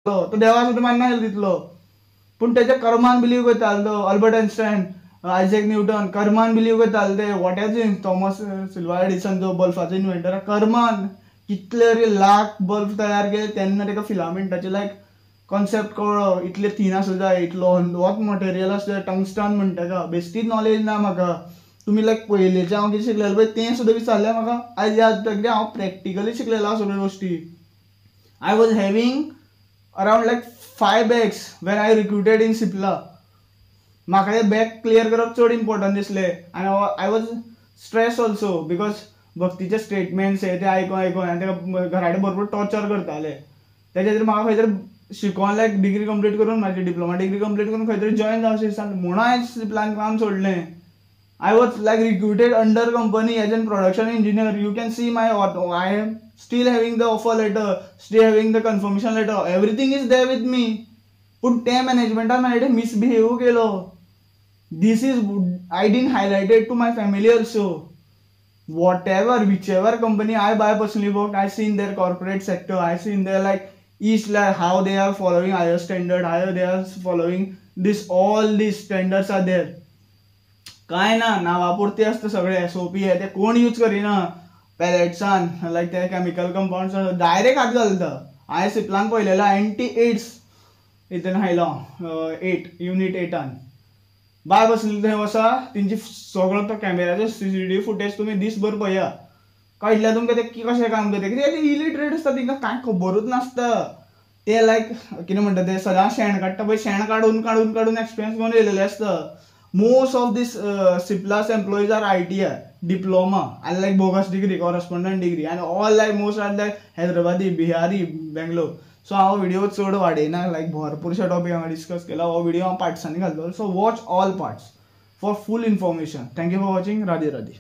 तो देवा सुद्दां मान्य दितलो, पूण तेच्या कर्मान बिलीव करतालो तो. अल्बर्ट आयन्स्टायन, आयझॅक न्यूटन कर्मान बिलीव करताले ते. What as Thomas Alva Edison जो बल्बाचो इन्व्हेंटर, कर्मान कितले रे लाख बल्ब तयार केले तेन्ना ताका फिलामेंटाचे कॉन्सेप्ट कळ्ळो. इतले थीन आसूं जाय, इतलो होच मटेरियल आसता टंगस्टन म्हणटा ताका. बेश्टीच नॉलेज ना म्हाका. तुमी पयलींचे हांव कितें शिकलेलें पळय तें सुद्दां विचारलें म्हाका. आयज याद जाता कित्याक हांव प्रॅक्टिकली शिकलेलो आहा सगळ्यो गोश्टी. I was having around 5 bags when I recruited in Cipla. म्हाका हे बॅग क्लियर करप चड इम्पॉर्टंट दिसलें. आनी I was stress also because भक्तीचे स्टेटमेंट्स हे ते आयकून आनी ताका घरा कडेन भरपूर टॉर्चर करताले. तेच्या खातीर म्हाका खंय तरी शिकोवन डिग्री कंप्लीट करून म्हाजी डिप्लोमा डिग्री कंप्लीट करून खंय तरी जॉइन जावचें दिसता. म्हणून हांवें सिप्लान काम सोडलें. I was recruited under company as a production engineer. You can see my auto. I am still having the offer letter, still having the confirmation letter. Everything is there with me. But ते managementan माझ्याकडे misbehave Kelo. This is I didn't highlight it to my family also. Whatever, whichever company I buy personally worked, I see in their corporate sector, I see in their how they are following higher standard, how they are following this. All these standards are there. काय ना नावापुरती असतं सगळे SOP आहे ते कोण use करिना. पॅलेट्सान ते chemical compounds direct हात घालता. हांवें सिप्लान पळयलेलो एंटी-एड्स हितून हायलो 8 युनिट 8 बाय बसली थंय वसा. तेंची सगळो तो कॅमेराचो CCTV फुटेज तुमी दिसभर पळया. कळटलें तुमकां ते कशें काम करता. कित्याक ते इलिटरेट आसता, तांकां कांय खबरूच नासता. ते कितें म्हणटा ते सदां शेण काडटा पळय, शेण काडून काडून काडून एक्सपिरियन्स घेवन येयलेले आसता. Most of these Sipla's employees are ITI, diploma, and bogus degree, correspondent degree, and all most are Hyderabadi, Bihari, Bangalore. So our video चड वाडयना, भरपूरशा टॉपिक हांवें डिस्कस केला. हो व्हिडिओ हांव पार्ट्सांनी घालतलो. So watch all parts for full information. Thank you for watching. Radhe Radhe.